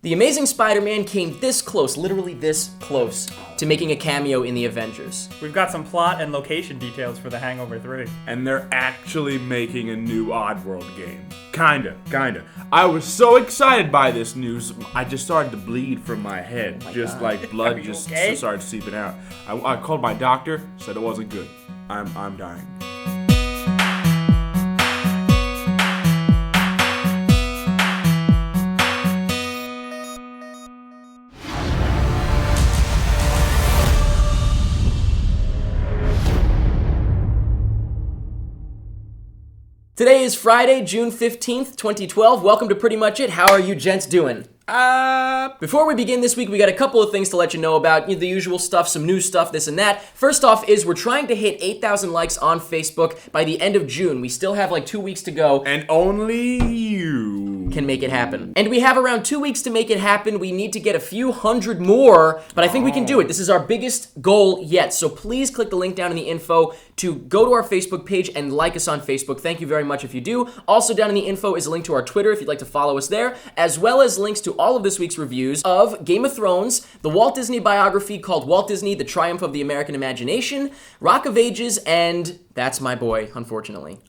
The Amazing Spider-Man came this close, literally this close, to making a cameo in the Avengers. We've got some plot and location details for the Hangover 3. And they're actually making a new Oddworld game. Kinda. I was so excited by this news, I just started to bleed from my head. Like blood just started seeping out. I called my doctor, said it wasn't good. I'm dying. Today is Friday, June 15th, 2012. Welcome to Pretty Much It. How are you gents doing? Before we begin this week, we got a couple of things to let you know about. The usual stuff, some new stuff, this and that. First off is we're trying to hit 8,000 likes on Facebook by the end of June. We still have like 2 weeks to go. And only you can make it happen. And we have around 2 weeks to make it happen. We need to get a few hundred more, but I think we can do it. This is our biggest goal yet. So please click the link down in the info to go to our Facebook page and like us on Facebook. Thank you very much if you do. Also down in the info is a link to our Twitter if you'd like to follow us there, as well as links to all of this week's reviews of Game of Thrones, the Walt Disney biography called Walt Disney, The Triumph of the American Imagination, Rock of Ages, and That's My Boy, unfortunately.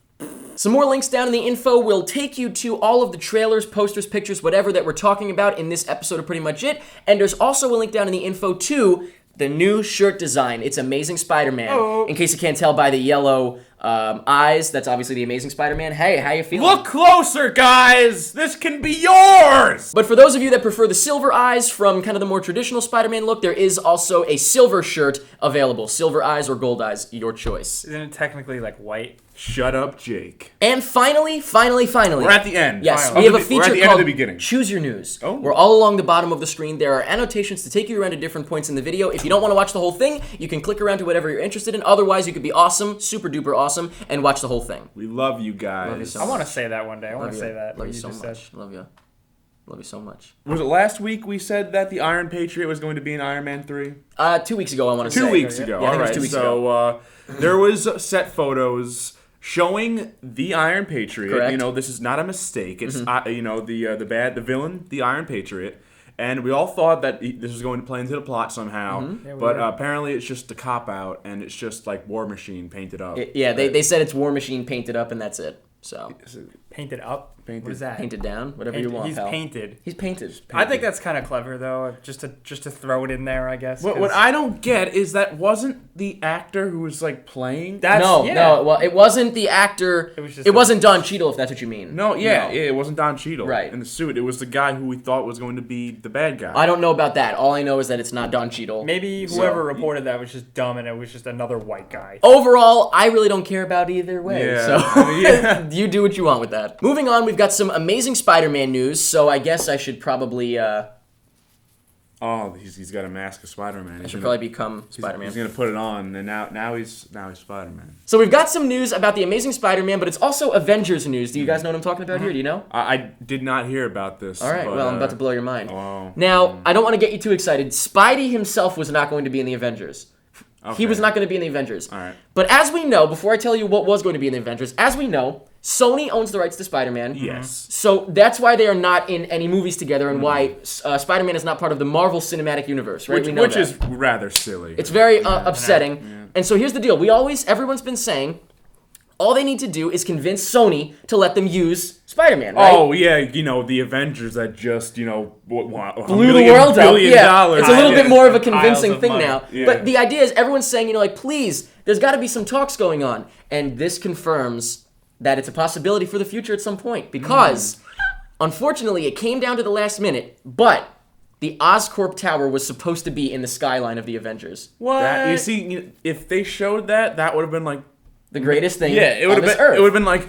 Some more links down in the info will take you to all of the trailers, posters, pictures, whatever that we're talking about in this episode of Pretty Much It. And there's also a link down in the info to the new shirt design. It's Amazing Spider-Man. In case you can't tell by the yellow eyes, that's obviously the Amazing Spider-Man. Hey, how you feeling? Look closer, guys! This can be yours! But for those of you that prefer the silver eyes from kind of the more traditional Spider-Man look, there is also a silver shirt available. Silver eyes or gold eyes, your choice. Isn't it technically like white? Shut up, Jake. And finally. We're at the end. Yes, Finally. we have a feature We're at the called end of the beginning. Choose Your News. Oh. We're all along the bottom of the screen. There are annotations to take you around to different points in the video. If you don't want to watch the whole thing, you can click around to whatever you're interested in. Otherwise, you could be awesome, super duper awesome, and watch the whole thing. We love you guys. Love you so I want to much. say that one day. I want to say that. Love you what so just much. said. Love you. Love you so much. Was it last week we said that the Iron Patriot was going to be in Iron Man 3? 2 weeks ago, I want to say. 2 weeks ago. Yeah, I think it All was right. 2 weeks ago. There was set photos showing the Iron Patriot. Correct. You know, this is not a mistake. It's the villain, the Iron Patriot. And we all thought that this was going to play into the plot somehow, Yeah, we but were. apparently it's just a cop-out, and it's just like War Machine painted up. They said it's War Machine painted up, and that's it. So, Painted up? Painted. What is that? painted down, whatever you want, He's pal. painted. He's painted. I think that's kind of clever, though, just to throw it in there, I guess. What I don't get is that wasn't the actor who was like playing. No, well, it wasn't the actor. It wasn't Don Cheadle, if that's what you mean. No, it wasn't Don Cheadle Right. in the suit. It was the guy who we thought was going to be the bad guy. I don't know about that. All I know is that it's not Don Cheadle. Maybe whoever reported that was just dumb and it was just another white guy. Overall, I really don't care about either way. Yeah. So Yeah. you do what you want with that. Moving on, we've got some Amazing Spider-Man news, so I guess I should probably Oh, he's got a mask of Spider-Man. I should probably become Spider-Man. He's gonna put it on, and now he's Spider-Man. So we've got some news about the Amazing Spider-Man, but it's also Avengers news. Do you guys know what I'm talking about here? Do you know? I did not hear about this. All right, but, well, I'm about to blow your mind. Oh. Now, I don't want to get you too excited. Spidey himself was not going to be in the Avengers. Okay. He was not going to be in the Avengers. All right. But as we know, before I tell you what was going to be in the Avengers, as we know, Sony owns the rights to Spider-Man. Yes. So that's why they are not in any movies together and why Spider-Man is not part of the Marvel Cinematic Universe, right? Which is rather silly. It's very upsetting. And so here's the deal. Everyone's been saying, all they need to do is convince Sony to let them use Spider-Man, right? Oh, yeah, the Avengers that just, Blew the world up. Yeah, it's a little bit more of a convincing thing now. Yeah. But the idea is everyone's saying, please, there's got to be some talks going on. And this confirms that it's a possibility for the future at some point. Because, unfortunately, it came down to the last minute, but the Oscorp Tower was supposed to be in the skyline of the Avengers. What? You see, if they showed that, that would have been like The greatest thing it would on this have been. earth. It would have been like.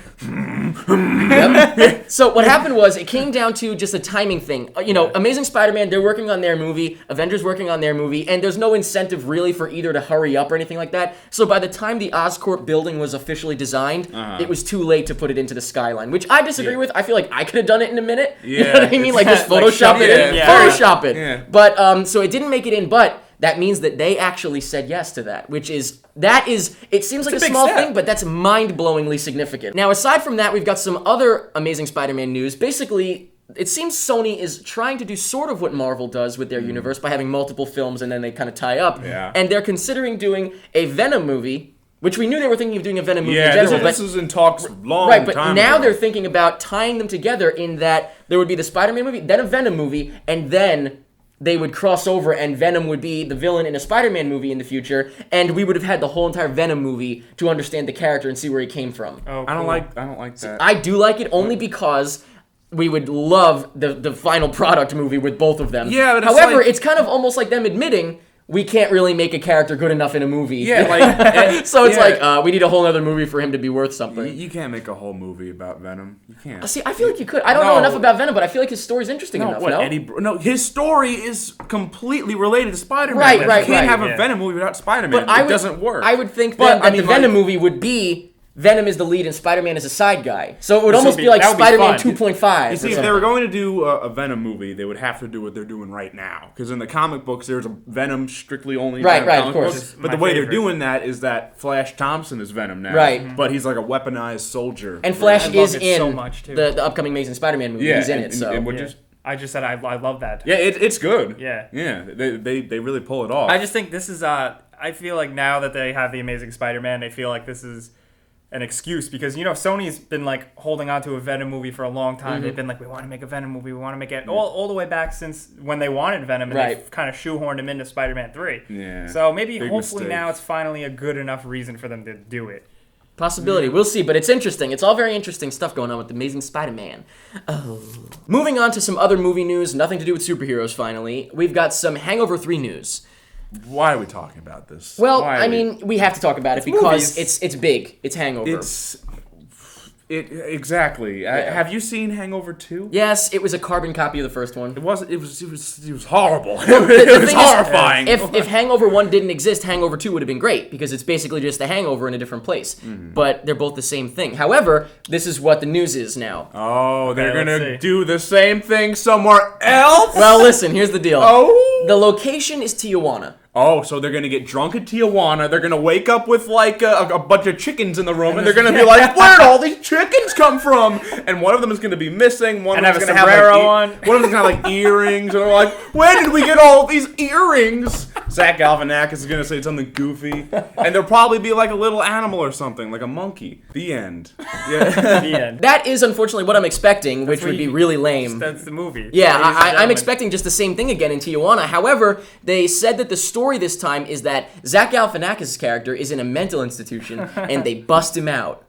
Yep. So what happened was it came down to just a timing thing. Amazing Spider-Man, they're working on their movie, Avengers working on their movie, and there's no incentive really for either to hurry up or anything like that. So by the time the Oscorp building was officially designed, it was too late to put it into the skyline, which I disagree with. I feel like I could have done it in a minute. You know what I mean? Like just Photoshop it in. Yeah. Photoshop it. Yeah. But so it didn't make it in, but that means that they actually said yes to that, it seems like a small thing, but that's mind-blowingly significant. Now, aside from that, we've got some other Amazing Spider-Man news. Basically, it seems Sony is trying to do sort of what Marvel does with their universe by having multiple films and then they kind of tie up. Yeah. And they're considering doing a Venom movie, which we knew they were thinking of doing a Venom movie in Yeah, general. this was in talks long Right, but time now ago. they're thinking about tying them together in that there would be the Spider-Man movie, then a Venom movie, and then they would cross over and Venom would be the villain in a Spider-Man movie in the future, and we would have had the whole entire Venom movie to understand the character and see where he came from. Oh, I don't cool. like that. I do like it only because we would love the final product movie with both of them. Yeah, but it's however, like- it's kind of almost like them admitting we can't really make a character good enough in a movie. Yeah, like so it's yeah. like we need a whole other movie for him to be worth something. You can't make a whole movie about Venom. You can't. See, I feel like you could. I don't know No. enough about Venom, but I feel like his story's interesting enough. No, his story is completely related to Spider-Man. Right, You right, can't right. have a Venom movie without Spider-Man. But it doesn't work. I would think But, that the Venom movie would be Venom is the lead and Spider-Man is a side guy. So it would This almost would be be- like that would be Spider-Man fun. 2.5. You see, if they were going to do a Venom movie, they would have to do what they're doing right now. Because in the comic books, there's a Venom strictly only. Right, Venom right, of comic course. books. Just But the my way they're favorite. doing that is that Flash Thompson is Venom now. Right. But he's like a weaponized soldier. And Flash I love is it in so much, too. the upcoming Amazing Spider-Man movie. Yeah, He's in and- it, so. and what Yeah. just- I just said I love that. Yeah, it's good. Yeah. Yeah, they really pull it off. I just think this is I feel like now that they have the Amazing Spider-Man, I feel like this is an excuse because Sony's been like holding on to a Venom movie for a long time. Mm-hmm. They've been like, we want to make a Venom movie, we want to make it all the way back since when they wanted Venom and Right. they've kind of shoehorned him into Spider-Man 3. Yeah. So maybe Big hopefully mistake. now it's finally a good enough reason for them to do it. Possibility. We'll see, but it's interesting. It's all very interesting stuff going on with the Amazing Spider-Man. Oh. Moving on to some other movie news, nothing to do with superheroes finally. We've got some Hangover 3 news. Why are we talking about this? Well, Why are I we- mean, we have to talk about it because movies. it's big. It's Hangover. Exactly. Have you seen Hangover 2? Yes, it was a carbon copy of the first one. It was horrible. The it was thing is, horrifying. If Hangover 1 didn't exist, Hangover 2 would have been great because it's basically just a hangover in a different place. Mm-hmm. But they're both the same thing. However, this is what the news is now. Oh, they're Okay, let's gonna see. do the same thing somewhere else? Well, listen, here's the deal. Oh. The location is Tijuana. Oh, so they're gonna get drunk at Tijuana. They're gonna wake up with like a bunch of chickens in the room, and they're gonna be like, "Where'd all these chickens come from?" And one of them is gonna be missing. One And of them's have gonna a have sombrero like, on. One of them's gonna have like earrings, and they're like, "Where did we get all these earrings?" Zach Galifianakis is gonna say something goofy, and there'll probably be like a little animal or something, like a monkey. The end. Yeah. The end. That is unfortunately what I'm expecting, which what would be you- really lame. That's the movie. Yeah, Ladies and I'm gentlemen. expecting just the same thing again in Tijuana. However, they said that the story this time is that Zach Galifianakis' character is in a mental institution and they bust him out.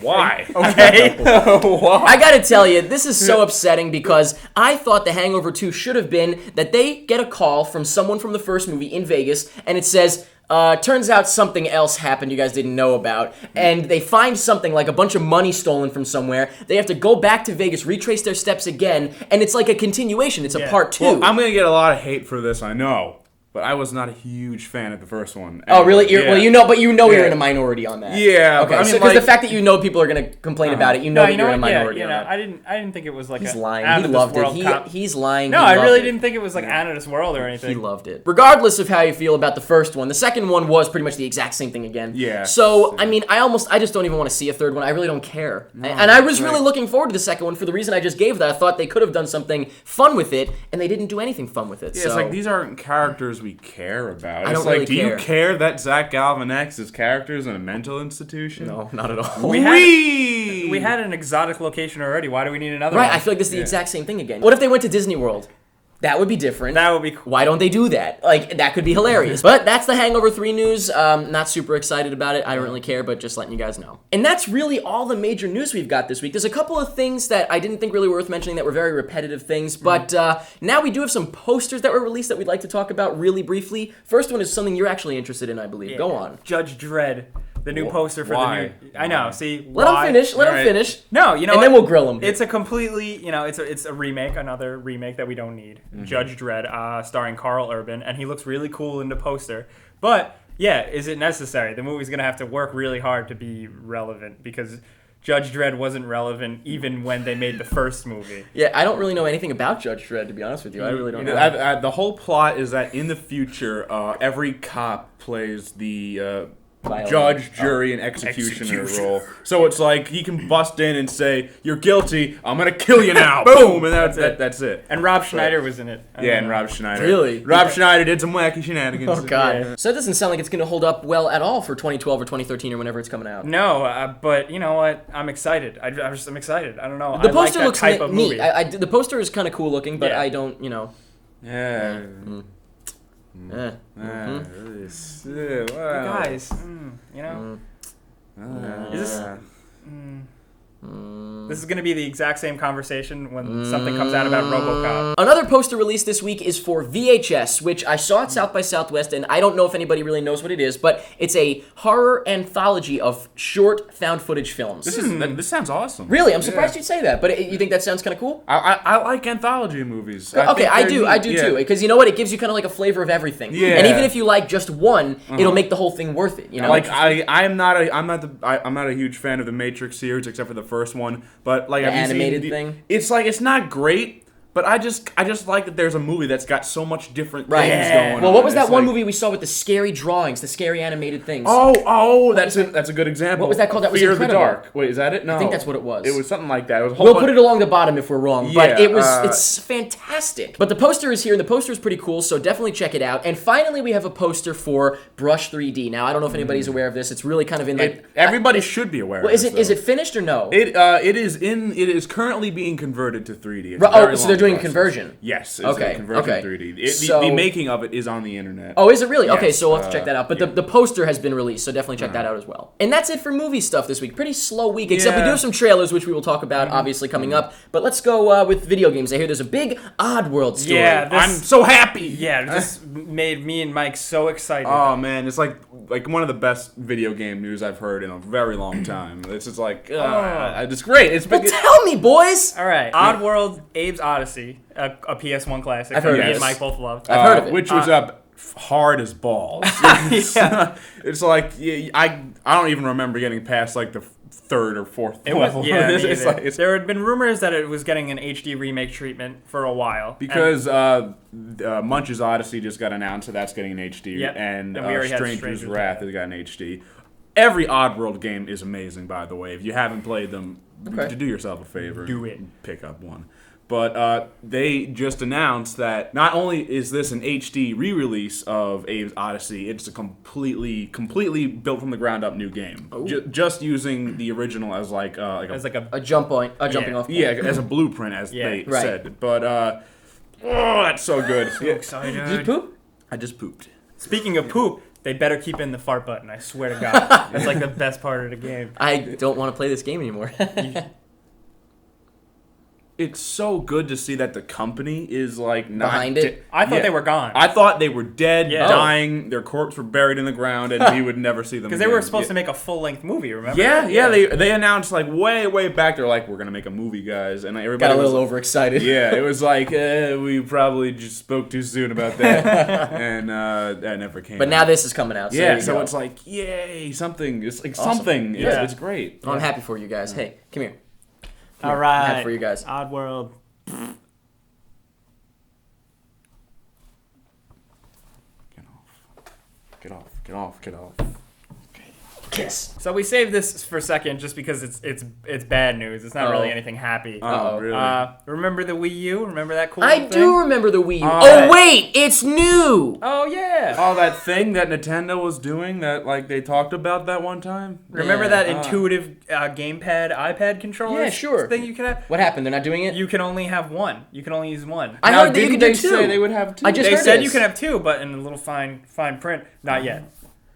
Why? Okay. I gotta tell you, this is so upsetting because I thought The Hangover 2 should have been that they get a call from someone from the first movie in Vegas and it says, turns out something else happened you guys didn't know about. And they find something like a bunch of money stolen from somewhere. They have to go back to Vegas, retrace their steps again, and it's like a continuation. It's a Yeah. part 2. Well, I'm gonna get a lot of hate for this, I know. But I was not a huge fan of the first one. Oh, really? Yeah. Well, you're Yeah. in a minority on that. Yeah, Okay, but I mean, so because like- the fact that people are going to complain about it, No, that you know you're in a what? Yeah, minority you on know, that. I didn't think it was like He's a lying. out He of loved this world it. He's lying. No, He I loved really it. didn't think it was like out of this world or anything. He loved it. Regardless of how you feel about the first one, the second one was pretty much the exact same thing again. Yeah. So, I mean, I just don't even want to see a third one. I really don't care. And I was right. really looking forward to the second one for the reason I just gave that. I thought they could have done something fun with it, and they didn't do anything fun with it. Yeah, so. it's like these aren't characters we care about. I It's don't like, really do care. you care that Zach Galifianakis' character is in a mental institution? No, not at all. We We had an exotic location already. Why do we need another Right, one? I feel like this is the exact same thing again. What if they went to Disney World? That would be different. That would be cool. Why don't they do that? Like, that could be hilarious. But that's the Hangover 3 news. Not super excited about it. I don't really care, but just letting you guys know. And that's really all the major news we've got this week. There's a couple of things that I didn't think really worth mentioning that were very repetitive things, but now we do have some posters that were released that we'd like to talk about really briefly. First one is something you're actually interested in, I believe. Yeah. Go on. Judge Dredd, the new poster for Why? the new. I know. Why? See, Let him why? finish. Let him Alright. finish. No, you know, And what? then we'll grill him. It's a completely, it's a remake, another remake that we don't need. Judge Dredd, starring Carl Urban, and he looks really cool in the poster. But yeah, is it necessary? The movie's gonna have to work really hard to be relevant because Judge Dredd wasn't relevant even when they made the first movie. Yeah, I don't really know anything about Judge Dredd, to be honest with you. I really don't know. The whole plot is that in the future, every cop plays the judge, jury, and executioner role. So it's like he can bust in and say, "You're guilty. I'm gonna kill you now." Boom, and that's it. And Rob Schneider was in it. And Rob Schneider. Really? Rob Schneider did some wacky shenanigans. Oh god. Yeah. So it doesn't sound like it's going to hold up well at all for 2012 or 2013 or whenever it's coming out. No, but you know what? I'm excited. I'm excited. I don't know. The I poster like that looks type of neat. movie. The poster is kind of cool looking, but Yeah. I don't, you know. Yeah. Guys, you know, is this? This is going to be the exact same conversation when something comes out about RoboCop. Another poster released this week is for VHS, which I saw at South by Southwest, and I don't know if anybody really knows what it is, but it's a horror anthology of short found footage films. This sounds awesome. Really? I'm surprised you'd say that, but you think that sounds kind of cool? I like anthology movies. I do too, because you know what? It gives you kind of like a flavor of everything. Yeah. And even if you like just one, it'll make the whole thing worth it. You know, Like I'm not a huge fan of the Matrix series except for the first one, but like The have you seen animated thing? It's like it's not great, but I just like that there's a movie that's got so much different right? things going on. Well, what was that It's one like- movie we saw with the scary drawings, the scary animated things? That's a good example. What was that called? That was Fear of the incredible. Dark. Wait, is that it? No, I think that's what it was. It was something like that. It was a whole We'll bunch- put it along the bottom if we're wrong, but Yeah, it's fantastic. But the poster is here, and the poster is pretty cool, so definitely check it out. And finally, we have a poster for Brush 3D. Now, I don't know if anybody's aware of this. It's really kind of in like Everybody should be aware. well, of is this, it is though. it finished or no? It is currently being converted to 3D. It's a Oh, very so they're long doing a process. conversion. Yes. It's Okay, a conversion okay. 3D. So- The making of it is on the internet. Oh, is it really? Okay, Yes, so we'll have to check that out. But the poster has been released, so definitely check that out as well. And that's it for movie stuff this week. Pretty slow week, except we do Yeah. have some trailers, which we will talk about, obviously, coming up. But let's go with video games. I hear there's a big Oddworld story. Yeah, I'm so happy. Yeah, this made me and Mike so excited. Oh man, it's like one of the best video game news I've heard in a very long time. This is like, it's great. It's Well, big. tell me, boys! All right, Oddworld, Abe's Odyssey, a PS1 classic. I've heard me of and this. Mike both loved. I've heard of it. Which was up hard as balls. It's like I don't even remember getting past like the third or fourth level. Yeah, It's me like- either. it's- There had been rumors that it was getting an HD remake treatment for a while. because Munch's Odyssey just got announced, so that's getting an HD, Yep. and And we already had Stranger's Stranger's Wrath Wrath. has got an HD. Every Oddworld game is amazing, by the way. If you haven't played them, Okay. do yourself a favor. Do it. and pick up one. But they just announced that not only is this an HD re-release of Abe's Odyssey, it's a completely built from the ground up new game. Just using the original as like as like a A jumping off point. yeah, as a blueprint, as they Right. said. But that's so good. so excited. Did you poop? I just pooped. Speaking of poop, they better keep in the fart button. I swear to God, that's like the best part of the game. I don't want to play this game anymore. It's so good to see that the company is like not Behind it? I thought they were gone. I thought they were dead, Yeah. dying. Their corpses were buried in the ground, and we would never see them. Because they were supposed to make a full-length movie, remember? Yeah. They announced like way back. They're like, we're gonna make a movie, guys, and everybody Got a was little overexcited. Yeah, it was like we probably just spoke too soon about that, and that never came. But out. now this is coming out. So there yeah, you so go. it's like yay, something. It's like Awesome. something. Yeah. It's great. I'm happy for you guys. Hey, come here. All I'm right. happy for you guys. Oddworld. Get off. Kiss. So we saved this for a second just because it's bad news. It's not really anything happy. Oh, really? Remember the Wii U? Remember that cool I thing? do remember the Wii U. Oh, Oh, right. wait, it's new. Oh yeah. Oh, that thing that Nintendo was doing that like they talked about that one time. Remember Yeah. that intuitive gamepad iPad controller? Yeah, sure. Thing you can have. What happened? They're not doing it? You can only have one. You can only use one. I Now, heard that you didn't could do they two. say they would have two? I just They heard said this. you can have two, but in a little fine print, not yet.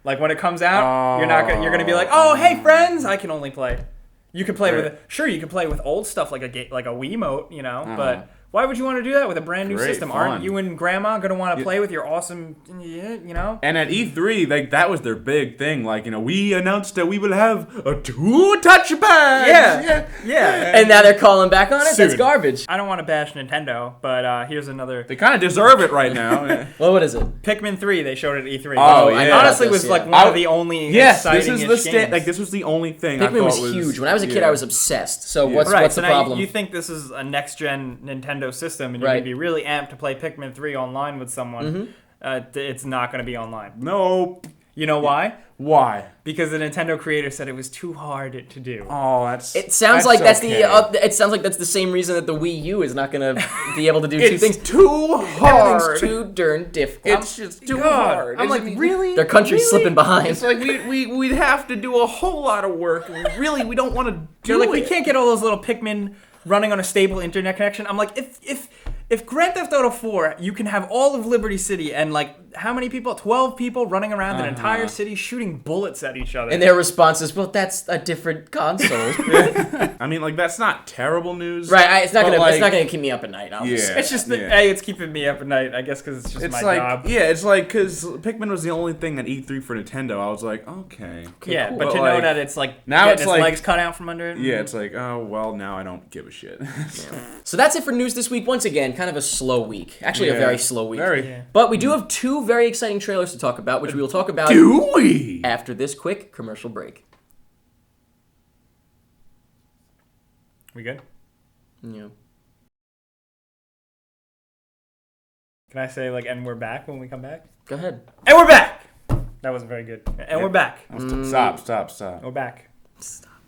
Like when it comes out, you're gonna be like, oh hey friends, I can only play. You can play with you can play with old stuff like a Wiimote, you know, but why would you want to do that with a brand new Great system? fun. Aren't you and grandma gonna want to play with your awesome, you know? And at E3, like that was their big thing. Like we announced that we will have a 2 touchpads. Yeah. And now they're calling back on it? That's Soon. garbage. I don't want to bash Nintendo, but here's another. They kind of deserve it right now. Well, what is it? Pikmin 3 they showed at E3. Oh, Which yeah. honestly This, was yeah. like one of the only Yes, this exciting is the games. like this was the only thing I Pikmin thought was huge. When I was a kid, yeah. I was obsessed. So what's Right, what's so the now problem? you think this is a next-gen Nintendo system, and you're Right. going to be really amped to play Pikmin 3 online with someone. It's not going to be online. Nope. You know why? Why? Because the Nintendo creator said it was too hard to do. Oh, that's. It sounds like that's okay. it sounds like that's the same reason that the Wii U is not gonna be able to do two things. Too hard. Everything's too darn difficult. It's just too hard. I'm like, really? Their country's slipping behind. It's like we'd have to do a whole lot of work. And really, we don't want to do They're like, it. we can't get all those little Pikmin running on a stable internet connection. I'm like, if Grand Theft Auto 4, you can have all of Liberty City and like how many people? 12 people running around an entire city shooting bullets at each other. And their response is, well, that's a different console. I mean, like that's not terrible news, Right, it's not but, gonna keep me up at night. Obviously. Yeah. It's just that, hey, it's keeping me up at night, I guess, because it's just It's my like, job. yeah, it's like because Pikmin was the only thing at E3 for Nintendo. I was like, okay, Yeah, cool. but to know like, that it's like now getting it's its like- legs cut out from under it. yeah, it's like, oh well, now I don't give a shit. So that's it for news this week. Once again, kind of a slow week. Actually, a Yeah. very slow week. Very. Yeah. But we do have two very exciting trailers to talk about, which we will talk about Do we? after this quick commercial break. We good? Yeah. Can I say like, and we're back when we come back? Go ahead. And we're back! That wasn't very good. And we're back. Stop. We're back.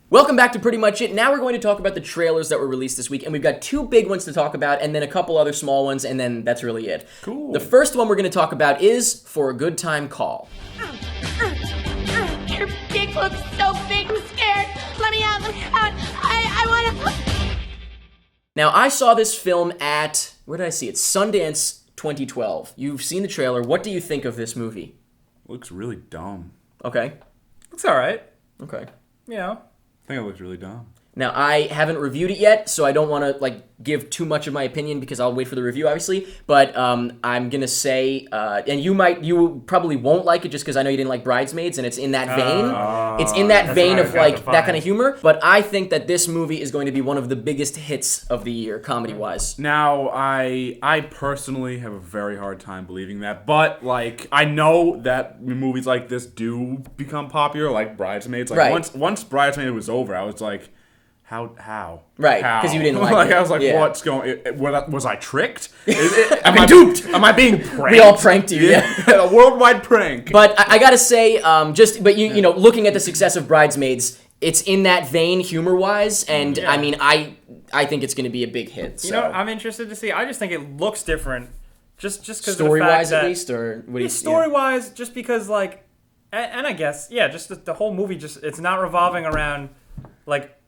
Welcome back to Pretty Much It. Now we're going to talk about the trailers that were released this week, and we've got two big ones to talk about, and then a couple other small ones, and then that's really it. Cool. The first one we're going to talk about is For a Good Time Call. Your dick looks so big. I'm scared. Let me out. I want to. Now, I saw this film at, where did I see it? Sundance 2012. You've seen the trailer. What do you think of this movie? Looks really dumb. Okay. It's alright. Okay. You know. I think it looks really dumb. Now, I haven't reviewed it yet, so I don't want to give too much of my opinion because I'll wait for the review, obviously. But I'm gonna say, and you probably won't like it just because I know you didn't like Bridesmaids, and it's in that vein. It's in that vein of that kind of humor. But I think that this movie is going to be one of the biggest hits of the year, comedy-wise. Now, I personally have a very hard time believing that, but like I know that movies like this do become popular, like Bridesmaids. Like Right. once Bridesmaids was over, I was like, how? Right, How? 'cause you didn't like it. I was like, Yeah. what's going? Was I tricked? Am I duped? Am I being pranked? We all pranked you, yeah. A worldwide prank. But I gotta say, you know, looking at the success of Bridesmaids, it's in that vein humor-wise, and I mean, I think it's gonna be a big hit. So. You know, I'm interested to see. I just think it looks different. Just because of the fact Story-wise, that... at least, or what do you? Story-wise, just because, like... And I guess, yeah, just the whole movie, just it's not revolving around, like...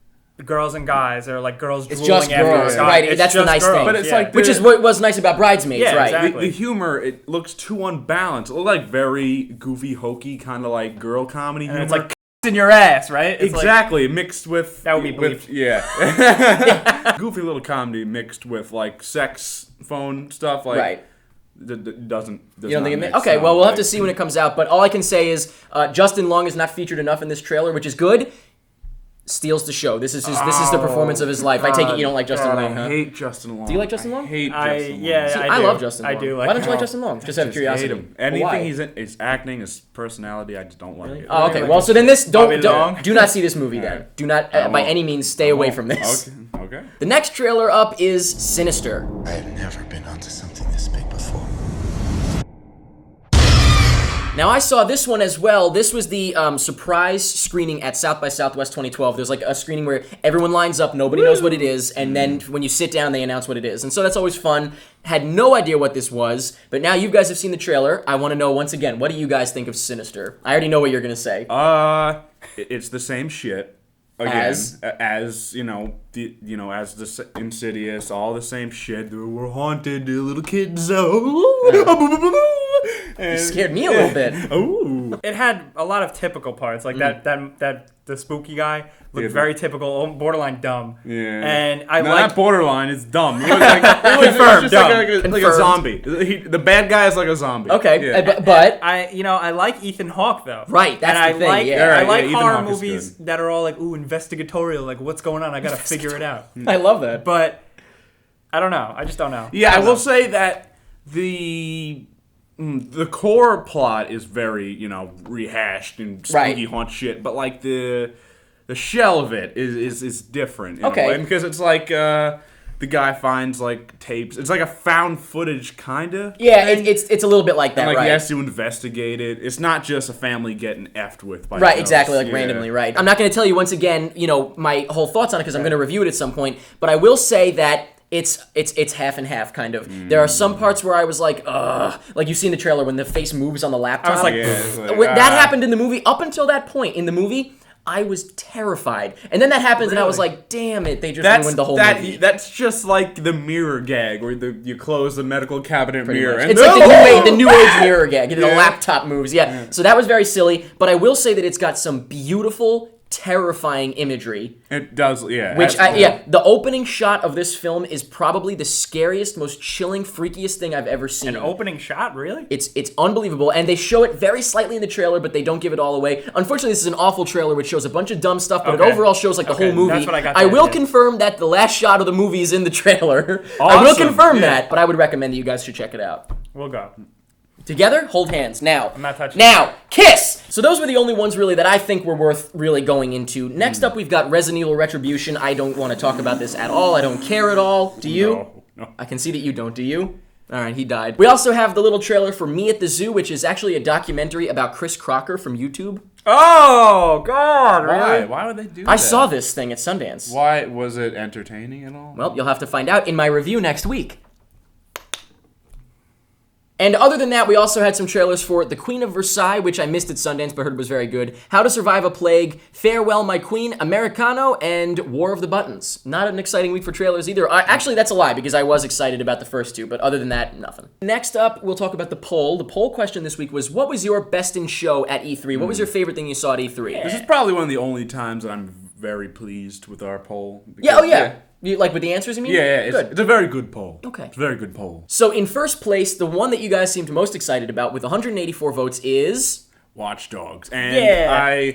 girls and guys, or like girls It's drooling just after girls, a guy. right? It's That's the just nice girls, thing. But it's like Which is what was nice about Bridesmaids, Yeah, right? exactly. The humor, it looks too unbalanced. It looks like very goofy, hokey, kind of like girl comedy humor. And it's like in your ass, right? It's exactly, mixed with... That would be with, bleeped. yeah. Goofy little comedy mixed with, like, sex phone stuff, like... Right. Doesn't You don't think it mix, okay, no, well, we'll have like- to see when it comes out. But all I can say is Justin Long is not featured enough in this trailer, which is good. Steals the show. This is the performance of his life. I take it you don't like Justin God, Long, huh? I hate Justin Long. Do you like Justin Long? I hate I- Justin Long. yeah, See, I I do. love Justin I Long. do like Why don't you him. like Justin Long? Just out of Just curiosity. hate him. Well, Anything why? he's in, his acting, his personality, I just don't like it. Oh, okay. Well, so then this Bobby Long? do not see this movie then. Do not by any means stay away from this. Okay. The next trailer up is Sinister. I have never been onto something this big before. Now, I saw this one as well. This was the surprise screening at South by Southwest 2012. There's like a screening where everyone lines up, nobody knows what it is, and then when you sit down, they announce what it is. And so that's always fun. Had no idea what this was, but now you guys have seen the trailer. I want to know, once again, what do you guys think of Sinister? I already know what you're going to say. It's the same shit. Again, as you know, as the Insidious, all the same shit. We're haunted, little kids. You scared me a little bit. Oh, It had a lot of typical parts, like that the spooky guy looked Yeah, very typical, borderline dumb. yeah. And I no, like that borderline is dumb. It was like, Confirmed, dumb. like a Confirmed. zombie. The bad guy is like a zombie. Okay, Yeah. but I like Ethan Hawke though. Right, that's and the thing, Like, yeah. I Right, like yeah, Ethan horror Hawke is movies good. that are all like investigatorial, like what's going on? I gotta figure it out. I love that. But I don't know. I just don't know. Yeah, I don't will know. say that the core plot is very, rehashed and spooky Right. haunt shit, but like the shell of it is different. In Okay. a way, because it's like the guy finds like tapes. It's like a found footage kinda. Yeah, it's a little bit like that, And, like, right? he has to investigate it. It's not just a family getting effed with by Right, ghosts. exactly, like Yeah. randomly, right. I'm not going to tell you once again, my whole thoughts on it because I'm going to review it at some point, but I will say that it's half and half, kind of. There are some parts where I was like, ugh. Like you see in the trailer when the face moves on the laptop. I was like, Yeah, it's like, When that happened in the movie. Up until that point in the movie, I was terrified. And then that happens, and I was like, damn it, they just ruined the whole movie. That's just like the mirror gag where you close the medical cabinet mirror. And It's like the new age mirror gag. The laptop moves. Yeah. So that was very silly. But I will say that it's got some beautiful, terrifying imagery. It does, yeah. Which, the opening shot of this film is probably the scariest, most chilling, freakiest thing I've ever seen. An opening shot, really? It's unbelievable, and they show it very slightly in the trailer, but they don't give it all away. Unfortunately, this is an awful trailer which shows a bunch of dumb stuff, but it Okay. overall shows like the Okay, whole movie. that's what I got I to will admit. confirm that the last shot of the movie is in the trailer. I will Awesome, confirm yeah. that, but I would recommend that you guys should check it out. We'll go. Together, hold hands. Now, I'm not touching now, kiss! So those were the only ones really that I think were worth really going into. Next up, we've got Resident Evil Retribution. I don't want to talk about this at all. I don't care at all. Do you? No. I can see that you don't. Do you? All right, he died. We also have the little trailer for Me at the Zoo, which is actually a documentary about Chris Crocker from YouTube. Oh, God, Why? Why would they do that? I saw this thing at Sundance. Why? Was it entertaining at all? Well, you'll have to find out in my review next week. And other than that, we also had some trailers for The Queen of Versailles, which I missed at Sundance but heard was very good, How to Survive a Plague, Farewell My Queen, Americano, and War of the Buttons. Not an exciting week for trailers either. Actually, that's a lie because I was excited about the first two, but other than that, nothing. Next up, we'll talk about the poll. The poll question this week was, what was your best in show at E3? What was your favorite thing you saw at E3? This is probably one of the only times that I'm very pleased with our poll. Yeah, because- yeah. You, like with the answers, you mean? Yeah, Good. it's a very good poll. Okay. It's a very good poll. So in first place, the one that you guys seemed most excited about with 184 votes is... Watch Dogs. And Yeah.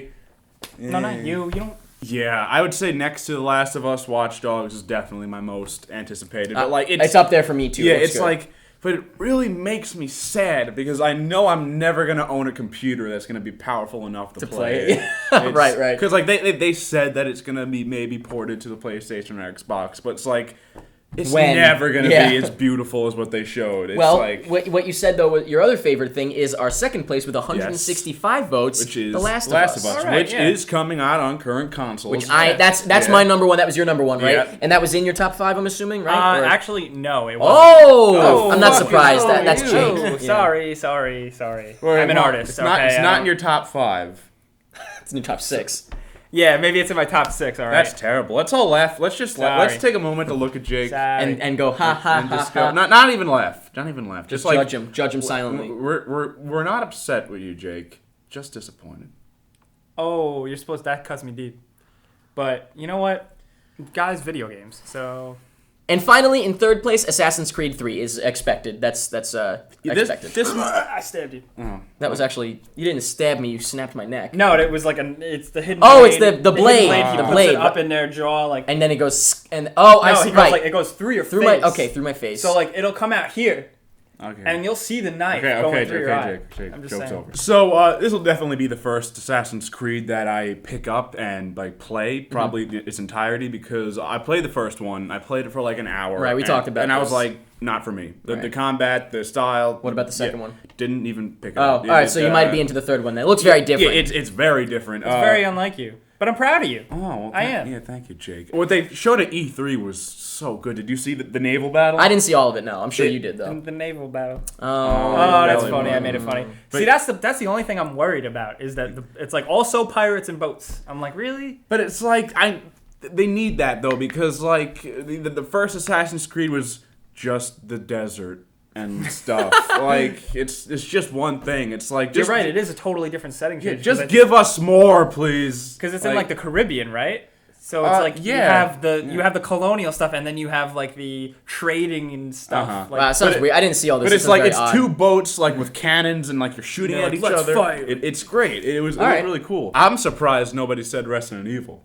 No, not you. You don't... Yeah, I would say next to The Last of Us, Watch Dogs is definitely my most anticipated. But like it's up there for me too. Yeah, Looks it's good. like, but it really makes me sad because I know I'm never gonna own a computer that's gonna be powerful enough to play it. it. Right. Because like they said that it's gonna be maybe ported to the PlayStation or Xbox, but it's like it's When? never gonna Yeah. be as beautiful as what they showed. It's Well, like what you said though, your other favorite thing is our second place with 165 votes, which is The Last of Us. All right, which yeah. is coming out on current consoles. Which that's Yeah. my number one. That was your number one, right? Yeah. And that was in your top 5, I'm assuming, right? Or- Actually, no, it wasn't. Oh, I'm not fuck surprised. you. That's Oh, changed. Oh, Yeah. sorry. Well, I'm an well, artist. It's not. okay? It's I not don't- in your top 5. It's in your top 6. Yeah, maybe it's in my top 6. All right. That's terrible. Let's all laugh. Let's just let's Sorry. take a moment to look at Jake Sorry. And go ha ha and ha just ha. go. Not even laugh. Not even laugh. Just like Judge him silently. We're not upset with you, Jake. Just disappointed. Oh, you're supposed that cuts me deep. But you know what? Guys, video games. So And finally, in third place, Assassin's Creed 3 is expected. That's expected. This I stabbed you. That was actually, you didn't stab me, you snapped my neck. No, it was like it's the hidden. Oh, blade. it's the blade, He the puts blade. it up in their jaw, like. And then it goes, and I no, see, he goes right. like it goes through your through face. through my face. So like it'll come out here, Okay. and you'll see the knife Okay, going okay, through your eye. Jake, I'm just joke's saying. over. So this will definitely be the first Assassin's Creed that I pick up and like play probably its entirety because I played the first one. I played it for like an hour. Right, we talked about and I was this. like, not for me. The Right. combat, the style. What about the second one? Didn't even pick it Oh, up. all right, so you might be into the third one then. It looks very different. Yeah, it's very different. It's very unlike you, but I'm proud of you. Oh, well, I am. Yeah, thank you, Jake. What they showed at E3 was so good. Did you see the naval battle? I didn't see all of it, no. I'm sure you did, though. The naval battle. Oh, Oh, that's really funny. I won. made it funny. See, that's the only thing I'm worried about is that it's like also pirates and boats. I'm like, really? But it's like they need that though because like the first Assassin's Creed was just the desert and stuff. Like it's just one thing. It's like You're just right. It is a totally different setting. yeah, just give us more, please. because it's in like the Caribbean, right? So it's like you yeah. have the colonial stuff, and then you have like the trading and stuff. Uh-huh. Like, wow, it sounds weird. I didn't see all this. But This it's sounds like very it's odd. 2 boats like with cannons and like you're shooting They're at like, each "Let's other. fight." It's great. It was right. really cool. I'm surprised nobody said Resident Evil.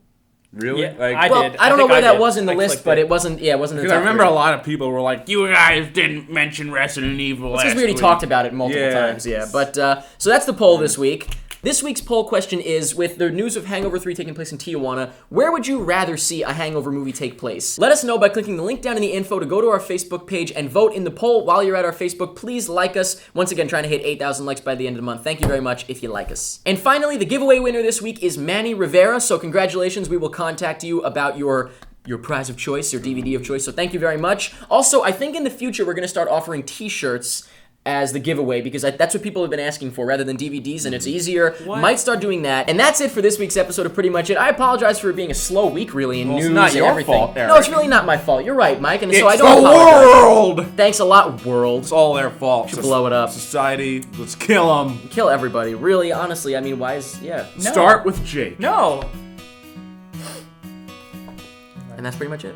Really? Yeah, like, I Well, did. I don't know think where I that did. was in the I list, clicked but it wasn't. Yeah, it wasn't. In the because I top remember three. a lot of people were like, "You guys didn't mention Resident Evil." Because last we already week." talked about it multiple Yeah. times, yeah. But so that's the poll this week. This week's poll question is, with the news of Hangover 3 taking place in Tijuana, where would you rather see a Hangover movie take place? Let us know by clicking the link down in the info to go to our Facebook page and vote in the poll. While you're at our Facebook, please like us. Once again, trying to hit 8,000 likes by the end of the month. Thank you very much if you like us. And finally, the giveaway winner this week is Manny Rivera, so congratulations. We will contact you about your prize of choice, your DVD of choice, so thank you very much. Also, I think in the future we're going to start offering t-shirts as the giveaway, because that's what people have been asking for rather than DVDs, and it's easier. Might start doing that. And that's it for this week's episode of Pretty Much It. I apologize for it being a slow week, really, in news it's not and your everything. fault, Eric. No, it's really not my fault. You're right, Mike, and so I It's don't the apologize. world! Thanks a lot, world. It's all their fault. Should blow it up. Society, let's kill them. Kill everybody. Really, honestly, I mean, why is... Yeah. No. Start with Jake. No. And that's pretty much it.